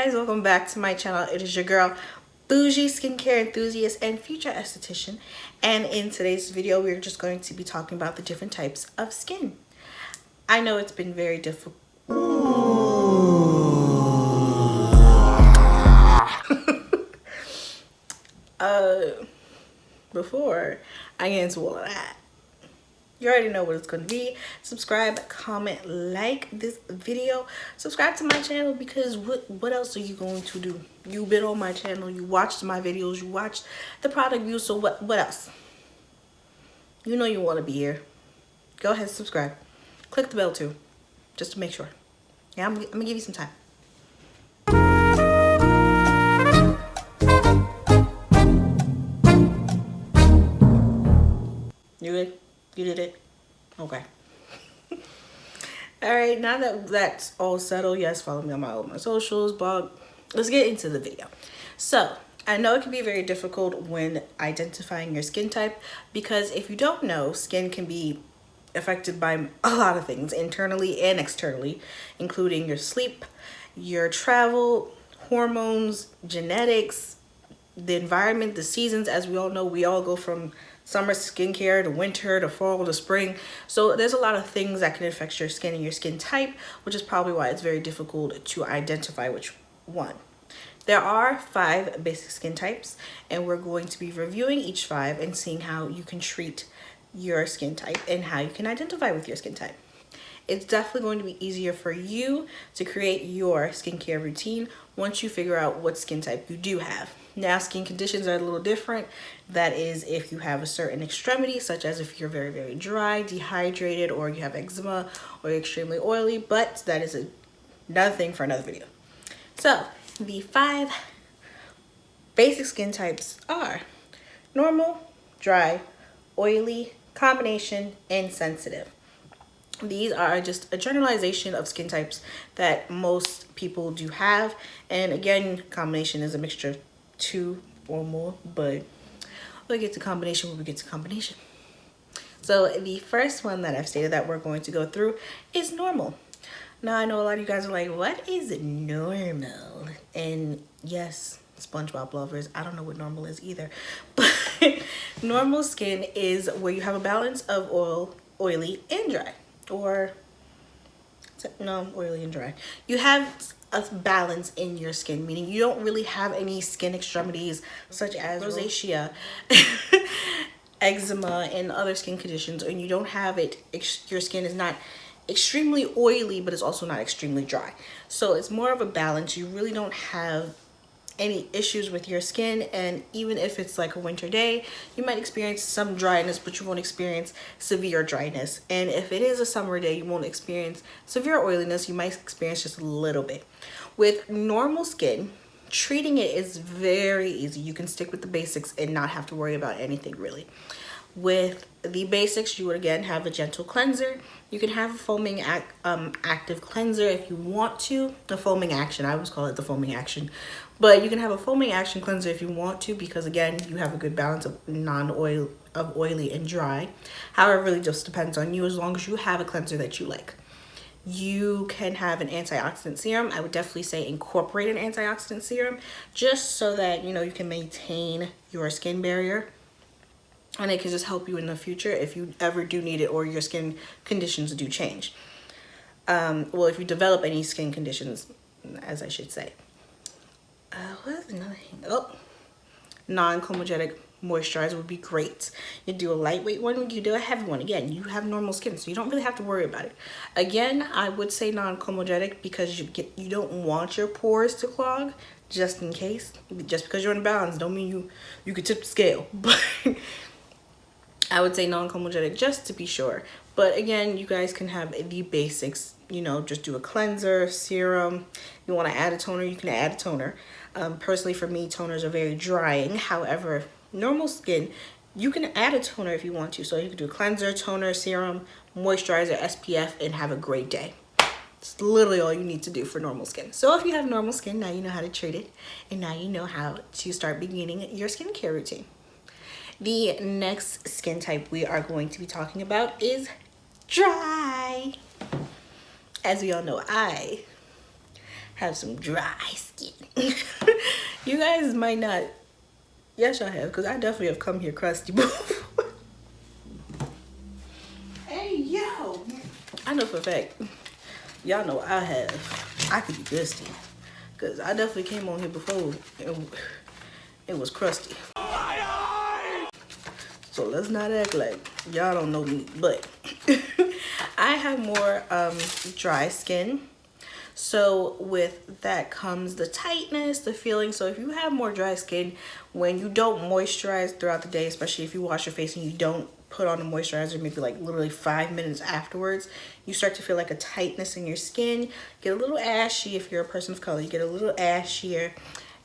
guys, welcome back to my channel. It is your girl Bougie, skincare enthusiast and future esthetician, and in today's video we're just going to be talking about the different types of skin. I know it's been very difficult. Before I get into all of that, you already know what it's going to be. Subscribe, comment, like this video. Subscribe to my channel because what else are you going to do? You've been on my channel, you watched my videos, you watched the product reviews, so what else? You know you want to be here. Go ahead, subscribe. Click the bell too, just to make sure. Yeah, I'm gonna give you some time. You good? You did it? Okay. Alright, now that that's all settled, yes, follow me on all my socials, blog. Let's get into the video. So, I know it can be very difficult when identifying your skin type because if you don't know, skin can be affected by a lot of things, internally and externally, including your sleep, your travel, hormones, genetics, the environment, the seasons. As we all know, we all go from summer skincare to winter to fall to spring. So there's a lot of things that can affect your skin and your skin type, which is probably why it's very difficult to identify which one. There are 5 basic skin types, and we're going to be reviewing each 5 and seeing how you can treat your skin type and how you can identify with your skin type. It's definitely going to be easier for you to create your skincare routine once you figure out what skin type you do have. Now, skin conditions are a little different. That is if you have a certain extremity, such as if you're very, very dry, dehydrated, or you have eczema, or you're extremely oily, but that is another thing for another video. So, the 5 basic skin types are normal, dry, oily, combination, and sensitive. These are just a generalization of skin types that most people do have. And again, combination is a mixture of 2 or more, but we'll get to combination when we get to combination. So the first one that I've stated that we're going to go through is normal. Now, I know a lot of you guys are like, what is normal? And yes, SpongeBob lovers, I don't know what normal is either. But normal skin is where you have a balance of oily and dry. Or no, oily and dry. You have a balance in your skin, meaning you don't really have any skin extremities such as rosacea, eczema, and other skin conditions, and you don't have it. Your skin is not extremely oily, but it's also not extremely dry. So it's more of a balance. You really don't have any issues with your skin, and even if it's like a winter day, you might experience some dryness, but you won't experience severe dryness. And if it is a summer day, you won't experience severe oiliness. You might experience just a little bit. With normal skin, treating it is very easy. You can stick with the basics and not have to worry about anything really. With the basics, you would again have a gentle cleanser. You can have a foaming active cleanser if you want to. The foaming action, I always call it the foaming action. But you can have a foaming action cleanser if you want to, because again, you have a good balance of oily and dry. However, it really just depends on you, as long as you have a cleanser that you like. You can have an antioxidant serum. I would definitely say incorporate an antioxidant serum, just so that you can maintain your skin barrier. And it can just help you in the future if you ever do need it or your skin conditions do change. Well, if you develop any skin conditions, as I should say. What's another thing? Oh, non-comedogenic moisturizer would be great. You do a lightweight one, you do a heavy one. Again, you have normal skin, so you don't really have to worry about it. Again, I would say non-comedogenic because you don't want your pores to clog, just in case. Just because you're in balance don't mean you could tip the scale. But I would say non-comedogenic just to be sure. But again, you guys can have the basics, just do a cleanser, serum. You want to add a toner, you can add a toner. Personally, for me, toners are very drying. However, normal skin, you can add a toner if you want to. So you can do a cleanser, toner, serum, moisturizer, SPF, and have a great day. It's literally all you need to do for normal skin. So if you have normal skin, now you know how to treat it. And now you know how to start beginning your skincare routine. The next skin type we are going to be talking about is dry. As we all know, I have some dry skin. You guys might not. Yes, y'all have, because I definitely have come here crusty before. Hey, yo. I know for a fact. Y'all know I have. I could be dusty. Because I definitely came on here before and it was crusty. So let's not act like y'all don't know me. But I have more dry skin. So with that comes the tightness, the feeling. So if you have more dry skin, when you don't moisturize throughout the day, especially if you wash your face and you don't put on a moisturizer, maybe like literally 5 minutes afterwards, you start to feel like a tightness in your skin, get a little ashy. If you're a person of color, you get a little ashier,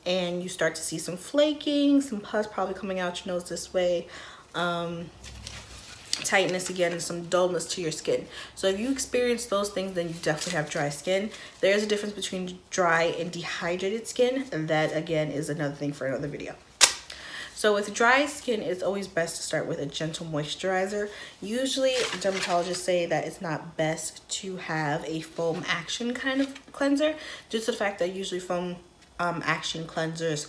and you start to see some flaking, some pus probably coming out your nose this way, tightness again, and some dullness to your skin. So if you experience those things, then you definitely have dry skin. There's a difference between dry and dehydrated skin, and that again is another thing for another video. So with dry skin, it's always best to start with a gentle moisturizer. Usually dermatologists say that it's not best to have a foam action kind of cleanser, due to the fact that usually foam action cleansers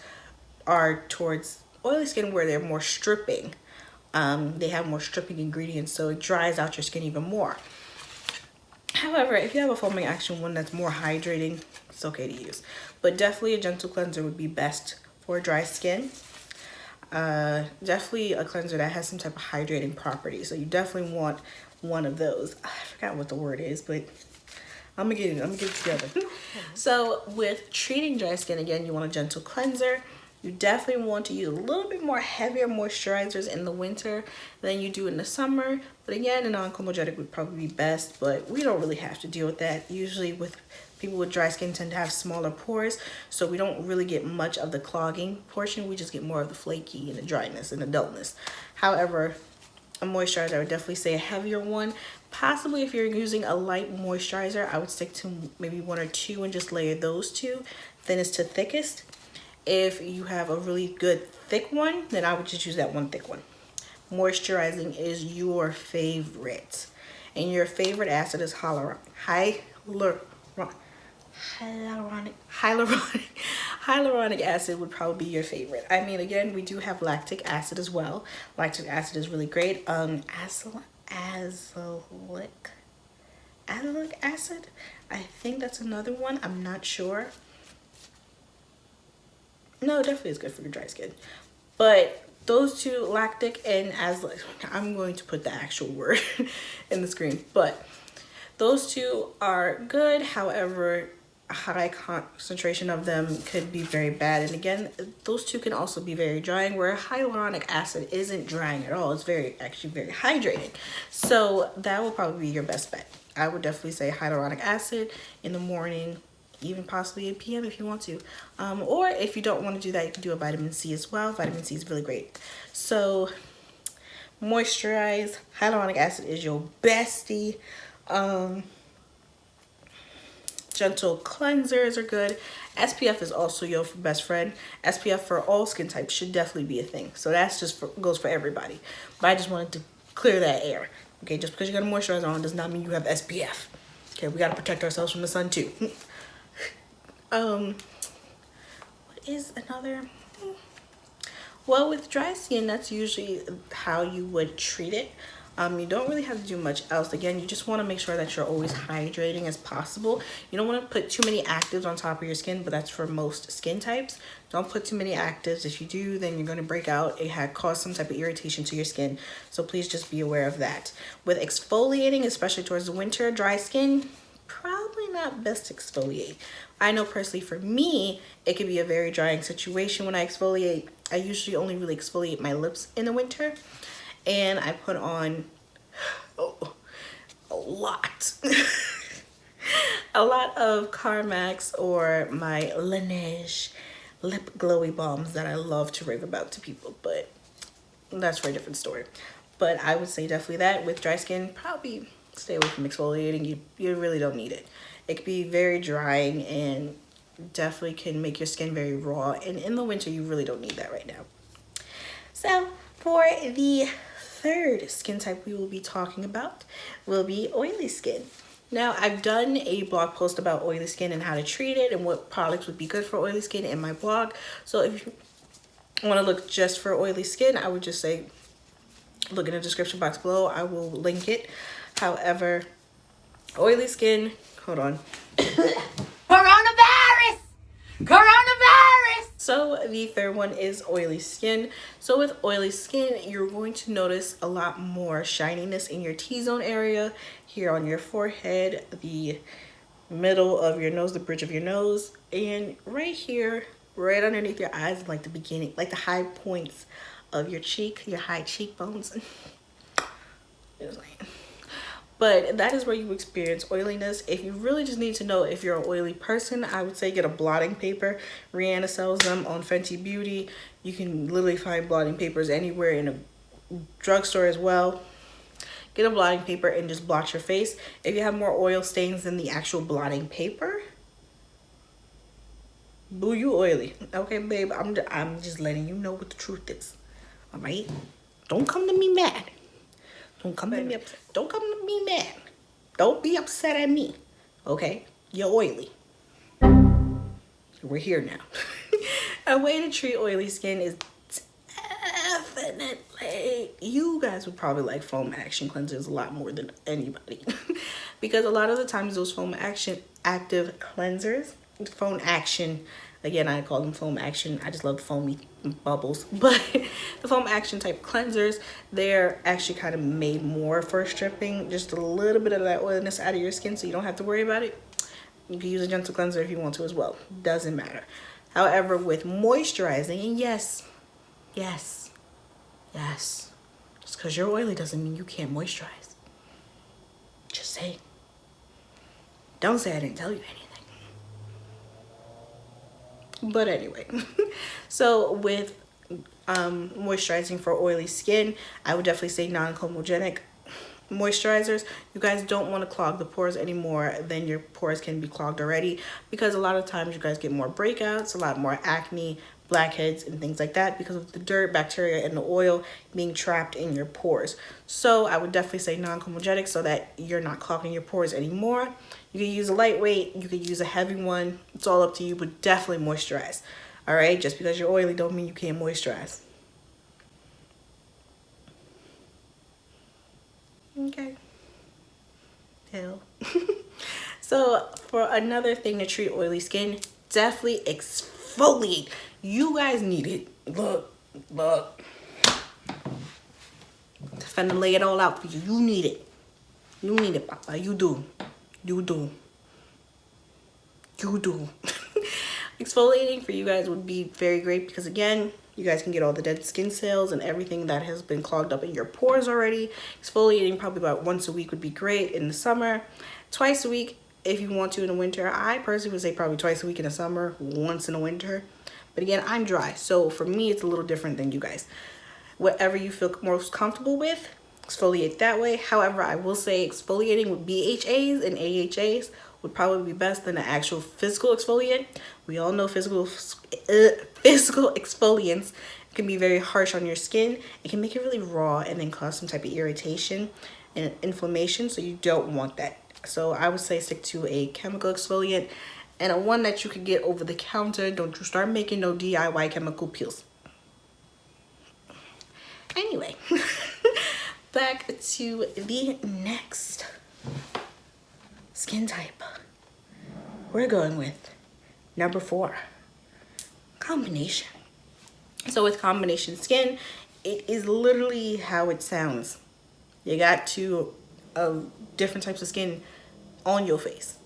are towards oily skin where they're more stripping. They have more stripping ingredients, so it dries out your skin even more. However, if you have a foaming action one that's more hydrating, it's okay to use. But definitely a gentle cleanser would be best for dry skin. Definitely a cleanser that has some type of hydrating property. So you definitely want one of those. I forgot what the word is, but I'm gonna get it together. So with treating dry skin, again, you want a gentle cleanser. You definitely want to use a little bit more heavier moisturizers in the winter than you do in the summer. But again, a non-comedogenic would probably be best, but we don't really have to deal with that. Usually with people with dry skin tend to have smaller pores, so we don't really get much of the clogging portion. We just get more of the flaky and the dryness and the dullness. However, a moisturizer, I would definitely say a heavier one. Possibly if you're using a light moisturizer, I would stick to maybe 1 or 2 and just layer those two, thinnest to thickest. If you have a really good thick one, then I would just use that one thick one. Moisturizing is your favorite. And your favorite acid is hyaluronic acid would probably be your favorite. I mean, again, we do have lactic acid as well. Lactic acid is really great. Azelaic acid, I think that's another one. I'm not sure. No, it definitely is good for your dry skin. But those two, lactic and azelaic, I'm going to put the actual word in the screen. But those two are good. However, a high concentration of them could be very bad. And again, those two can also be very drying, where hyaluronic acid isn't drying at all. It's actually very hydrating. So that will probably be your best bet. I would definitely say hyaluronic acid in the morning, even possibly 8 p.m. if you want to. Or if you don't want to do that, you can do a vitamin C as well. Vitamin C is really great. So moisturize. Hyaluronic acid is your bestie. Gentle cleansers are good. SPF is also your best friend. SPF for all skin types should definitely be a thing. So that's just goes for everybody. But I just wanted to clear that air. Okay, just because you got a moisturizer on does not mean you have SPF. Okay, we got to protect ourselves from the sun too. What is another? Well, with dry skin, that's usually how you would treat it. You don't really have to do much else. Again, you just want to make sure that you're always hydrating as possible. You don't want to put too many actives on top of your skin, but that's for most skin types. Don't put too many actives. If you do, then you're going to break out. It had caused some type of irritation to your skin. So please just be aware of that. With exfoliating, especially towards the winter, dry skin, probably not best to exfoliate. I know personally for me, it could be a very drying situation when I exfoliate. I usually only really exfoliate my lips in the winter. And I put on a lot. A lot of Carmax or my Laneige lip glowy balms that I love to rave about to people. But that's for a different story. But I would say definitely that. With dry skin, probably stay away from exfoliating. You really don't need it. It could be very drying and definitely can make your skin very raw. And in the winter, you really don't need that right now. So for the third skin type we will be talking about will be oily skin. Now, I've done a blog post about oily skin and how to treat it and what products would be good for oily skin in my blog. So if you want to look just for oily skin, I would just say look in the description box below. I will link it. However, oily skin, hold on. Coronavirus! Coronavirus! So the third one is oily skin. So with oily skin, you're going to notice a lot more shininess in your T-zone area, here on your forehead, the middle of your nose, the bridge of your nose, and right here, right underneath your eyes, like the beginning, like the high points of your cheek, your high cheekbones. But that is where you experience oiliness. If you really just need to know if you're an oily person, I would say get a blotting paper. Rihanna sells them on Fenty Beauty. You can literally find blotting papers anywhere, in a drugstore as well. Get a blotting paper and just blot your face. If you have more oil stains than the actual blotting paper, boo, you oily. Okay, babe, I'm just letting you know what the truth is. All right? Don't come to me mad. Don't come to me upset. Don't come to me mad. Don't be upset at me. Okay? You're oily. We're here now. A way to treat oily skin is definitely, you guys would probably like foam action cleansers a lot more than anybody. Because a lot of the times those foam action active cleansers, foam action, again, I call them foam action. I just love foamy bubbles. But the foam action type cleansers, they're actually kind of made more for stripping just a little bit of that oiliness out of your skin, so you don't have to worry about it. You can use a gentle cleanser if you want to as well. Doesn't matter. However, with moisturizing, and yes, just because you're oily doesn't mean you can't moisturize. Just say. Don't say I didn't tell you anything. But anyway, so with moisturizing for oily skin, I would definitely say non-comedogenic moisturizers. You guys don't want to clog the pores anymore than your pores can be clogged already, because a lot of times you guys get more breakouts, a lot more acne, blackheads, and things like that because of the dirt, bacteria, and the oil being trapped in your pores. So I would definitely say non-comedogenic so that you're not clogging your pores anymore. You can use a lightweight, you could use a heavy one. It's all up to you, but definitely moisturize. All right, just because you're oily don't mean you can't moisturize. Okay. Hell. So for another thing to treat oily skin, definitely exfoliate. You guys need it. Look. Finna lay it all out for you. You need it. You need it, Papa. You do. Exfoliating for you guys would be very great because, again, you guys can get all the dead skin cells and everything that has been clogged up in your pores already. Exfoliating probably about once a week would be great in the summer. Twice a week if you want to in the winter. I personally would say probably twice a week in the summer, once in the winter. But again, I'm dry, so for me it's a little different than you guys. Whatever you feel most comfortable with, exfoliate that way. However, I will say exfoliating with BHAs and AHAs would probably be best than the actual physical exfoliant. We all know physical exfoliants can be very harsh on your skin. It can make it really raw and then cause some type of irritation and inflammation, so you don't want that. So I would say stick to a chemical exfoliant and a one that you could get over the counter. Don't you start making no DIY chemical peels. Anyway, back to the next skin type. We're going with number 4, combination. So with combination skin, it is literally how it sounds. You got two different types of skin on your face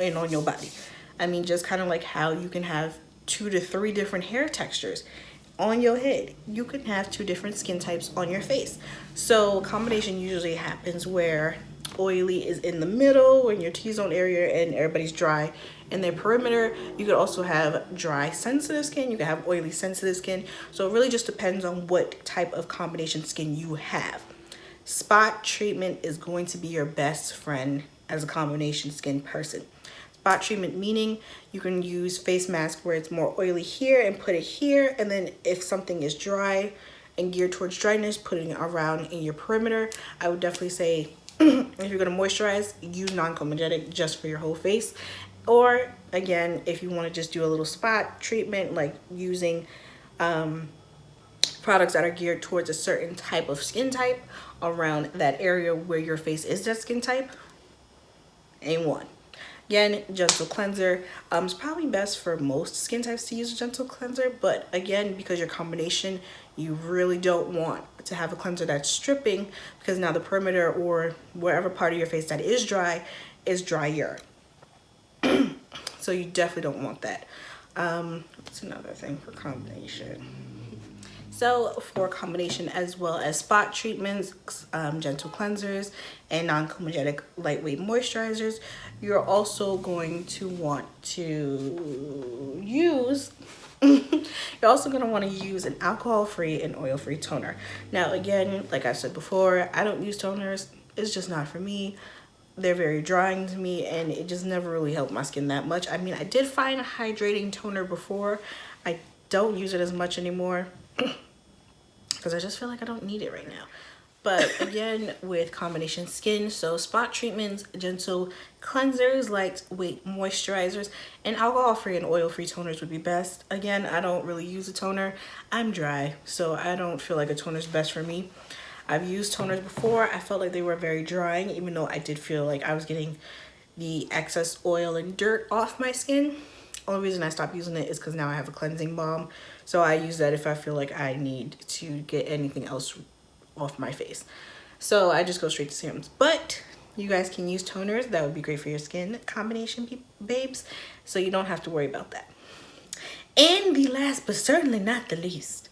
and on your body. I mean, just kind of like how you can have 2 to 3 different hair textures on your head. You can have 2 different skin types on your face. So combination usually happens where oily is in the middle in your T-zone area and everybody's dry in their perimeter. You could also have dry sensitive skin. You can have oily sensitive skin. So it really just depends on what type of combination skin you have. Spot treatment is going to be your best friend as a combination skin person. Spot treatment meaning you can use face mask where it's more oily here and put it here, and then if something is dry and geared towards dryness, putting it around in your perimeter. I would definitely say If you're going to moisturize, use non-comedogenic just for your whole face. Or again, if you want to just do a little spot treatment, like using products that are geared towards a certain type of skin type around that area where your face is that skin type, A1. Again, gentle cleanser. It's probably best for most skin types to use a gentle cleanser, but again, because your combination, you really don't want to have a cleanser that's stripping, because now the perimeter or wherever part of your face that is drier. So you definitely don't want that. What's another thing for combination? So for combination as well as spot treatments, gentle cleansers, and non-comedogenic lightweight moisturizers, you're also going to want to use you're also going to want to use an alcohol-free and oil-free toner. Now again, like I said before, I don't use toners. It's just not for me. They're very drying to me, and it just never really helped my skin that much. I mean, I did find a hydrating toner before. I don't use it as much anymore because I just feel like I don't need it right now. But again, with combination skin, so spot treatments, gentle cleansers, lightweight moisturizers, and alcohol-free and oil-free toners would be best. Again, I don't really use a toner. I'm dry, so I don't feel like a toner is best for me. I've used toners before. I felt like they were very drying, even though I did feel like I was getting the excess oil and dirt off my skin. Only reason I stopped using it is because now I have a cleansing balm. So I use that if I feel like I need to get anything else off my face. So I just go straight to serums. But you guys can use toners. That would be great for your skin combination, babes. So you don't have to worry about that. And the last but certainly not the least,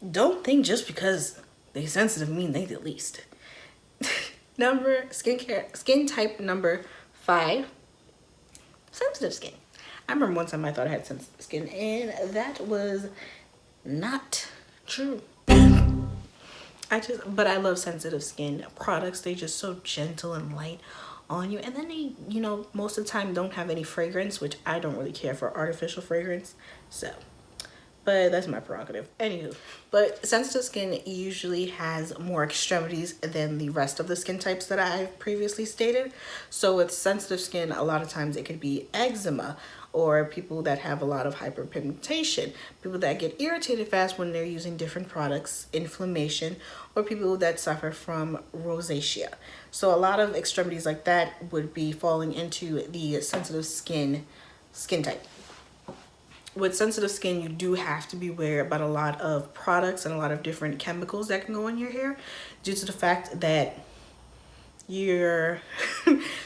don't think just because they sensitive mean they the least. Skin type number 5, sensitive skin. I remember one time I thought I had sensitive skin, and that was not true. But I love sensitive skin products. They just so gentle and light on you, and then they, you know, most of the time don't have any fragrance, which I don't really care for artificial fragrance. So, but that's my prerogative. Anywho, but sensitive skin usually has more extremities than the rest of the skin types that I've previously stated. So with sensitive skin, a lot of times it could be eczema, or people that have a lot of hyperpigmentation, people that get irritated fast when they're using different products, inflammation, or people that suffer from rosacea. So a lot of extremities like that would be falling into the sensitive skin type. With sensitive skin, you do have to be aware about a lot of products and a lot of different chemicals that can go in your hair, due to the fact that your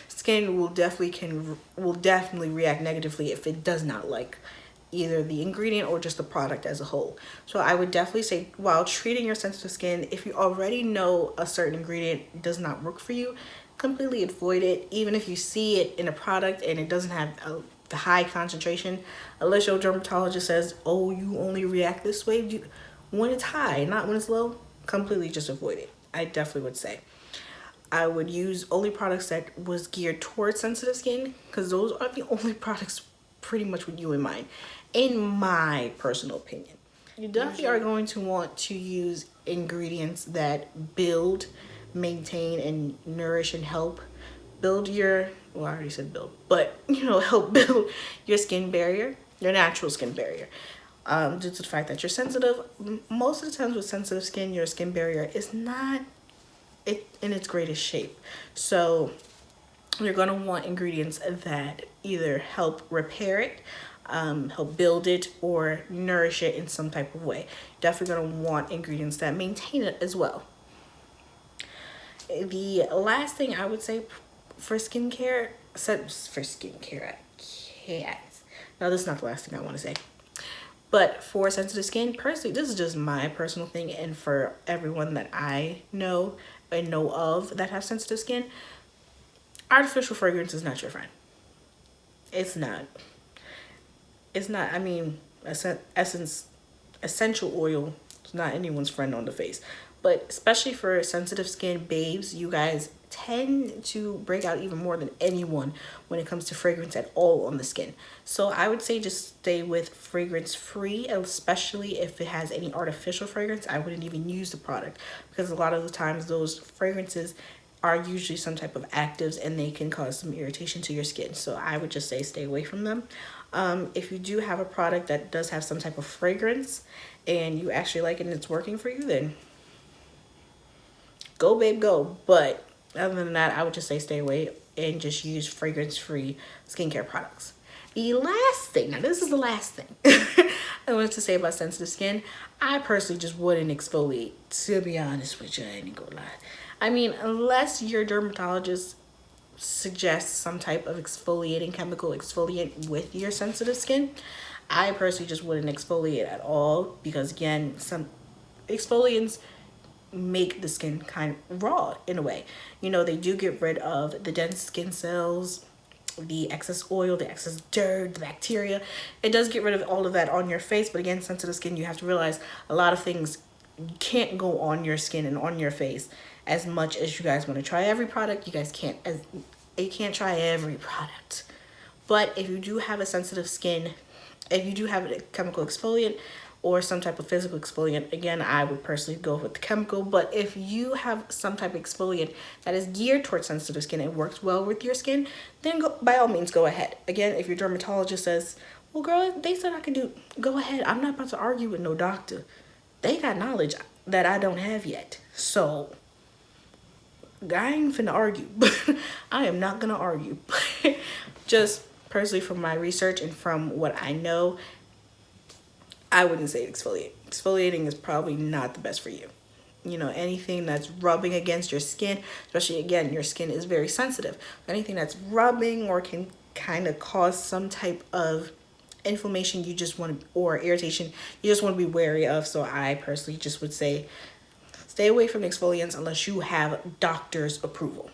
skin will definitely react negatively if it does not like either the ingredient or just the product as a whole. So I would definitely say, while treating your sensitive skin, if you already know a certain ingredient does not work for you, completely avoid it. Even if you see it in a product and it doesn't have the high concentration, unless your dermatologist says, oh, you only react this way when it's high, not when it's low, completely just avoid it. I definitely would say I would use only products that was geared towards sensitive skin, because those are the only products pretty much with you in mind, in my personal opinion. You definitely are going to want to use ingredients that build, maintain, and nourish and help build your, well, I already said build, but, you know, help build your skin barrier, your natural skin barrier. Due to the fact that you're sensitive, most of the times with sensitive skin, your skin barrier is not in its greatest shape. So you're going to want ingredients that either help repair it, help build it, or nourish it in some type of way. Definitely going to want ingredients that maintain it as well. The last thing I would say for skincare, I can't. No, this is not the last thing I want to say. But for sensitive skin, personally, this is just my personal thing, and for everyone that I know and know of that have sensitive skin, artificial fragrance is not your friend. It's not. I mean, essential oil is not anyone's friend on the face. But especially for sensitive skin babes, you guys tend to break out even more than anyone when it comes to fragrance at all on the skin. So I would say just stay with fragrance free, especially if it has any artificial fragrance. I wouldn't even use the product, because a lot of the times those fragrances are usually some type of actives, and they can cause some irritation to your skin. So I would just say stay away from them. If you do have a product that does have some type of fragrance and you actually like it and it's working for you, then go babe go. But other than that, I would just say stay away and just use fragrance-free skincare products. The last thing, now this is the last thing I wanted to say about sensitive skin. I personally just wouldn't exfoliate, to be honest with you. I ain't gonna lie. I mean, unless your dermatologist suggests some type of exfoliating chemical exfoliant with your sensitive skin, I personally just wouldn't exfoliate at all, because again, some exfoliants make the skin kind of raw in a way. You know, they do get rid of the dense skin cells, the excess oil, the excess dirt, the bacteria. It does get rid of all of that on your face, but again, sensitive skin, you have to realize a lot of things can't go on your skin and on your face as much as you guys want to try every product. You guys can't try every product. But if you do have a sensitive skin, if you do have a chemical exfoliant or some type of physical exfoliant, again, I would personally go with the chemical. But if you have some type of exfoliant that is geared towards sensitive skin and works well with your skin, then by all means go ahead. Again, if your dermatologist says, well girl, they said I can do, go ahead. I'm not about to argue with no doctor. They got knowledge that I don't have yet. So I ain't finna argue. I am not gonna argue. Just personally, from my research and from what I know, I wouldn't say exfoliate. Exfoliating is probably not the best for you. You know, anything that's rubbing against your skin, especially again, your skin is very sensitive. Anything that's rubbing or can kind of cause some type of inflammation, you just want to, or irritation, you just want to be wary of. So I personally just would say stay away from exfoliants unless you have doctor's approval.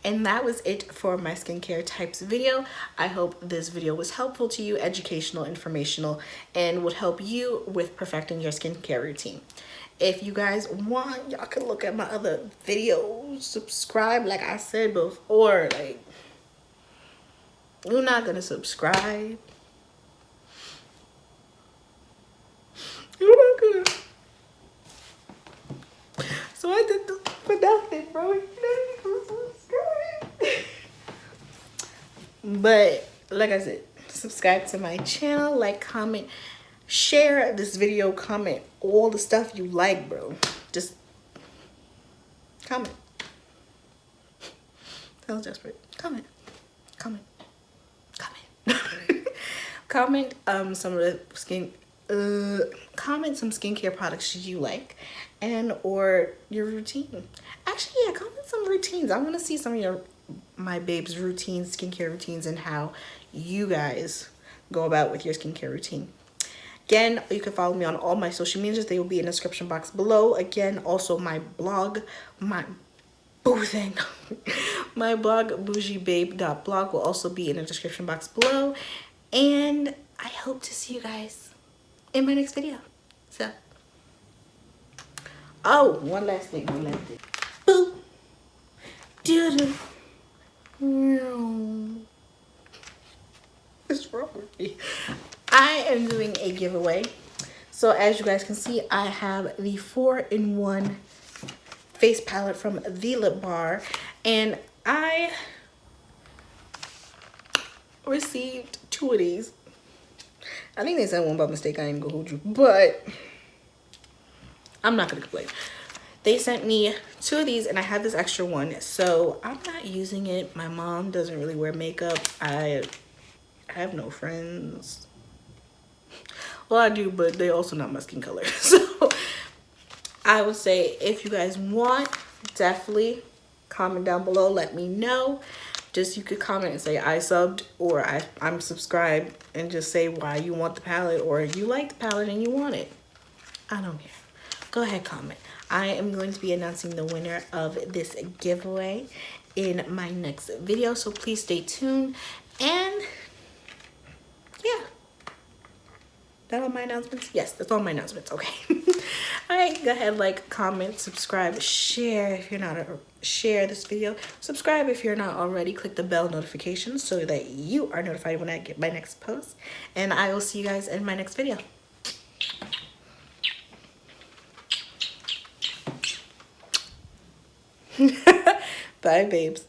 And that was it for my skincare types video. I hope this video was helpful to you, educational, informational, and would help you with perfecting your skincare routine. If you guys want, y'all can look at my other videos, subscribe like I said before. Like, you're not gonna subscribe, you're not gonna. So I did this for nothing, bro. You're not even gonna subscribe. But like I said, subscribe to my channel, like, comment, share this video, comment all the stuff you like, bro. Just comment. Sounds desperate. Comment. Comment. Comment some of the comment some skincare products you like and or your routine. Actually, yeah, comment some routines. I want to see some of my babes' routines, skincare routines, and how you guys go about with your skincare routine. Again, you can follow me on all my social medias. They will be in the description box below. Again, also my blog, my blog, bougiebabe.blog, will also be in the description box below. And I hope to see you guys in my next video. So, oh, one last thing. Boop. Doo-doo. What's wrong with me? I am doing a giveaway. So as you guys can see, I have the 4-in-1 face palette from The Lip Bar, and I received 2 of these. I think they sent one by mistake. I ain't gonna hold you, but I'm not gonna complain. They sent me 2 of these, and I have this extra one, so I'm not using it. My mom doesn't really wear makeup. I have no friends. Well, I do, but they're also not my skin color. So I would say if you guys want, definitely comment down below. Let me know. Just you could comment and say I subbed or I'm subscribed, and just say why you want the palette, or if you like the palette and you want it. I don't care. Go ahead, comment. I am going to be announcing the winner of this giveaway in my next video, so please stay tuned. And yeah, that all my announcements? Yes, that's all my announcements. Okay. All right, go ahead, like, comment, subscribe, share if you're not share this video. Subscribe if you're not already. Click the bell notification so that you are notified when I get my next post. And I will see you guys in my next video. Bye, babes.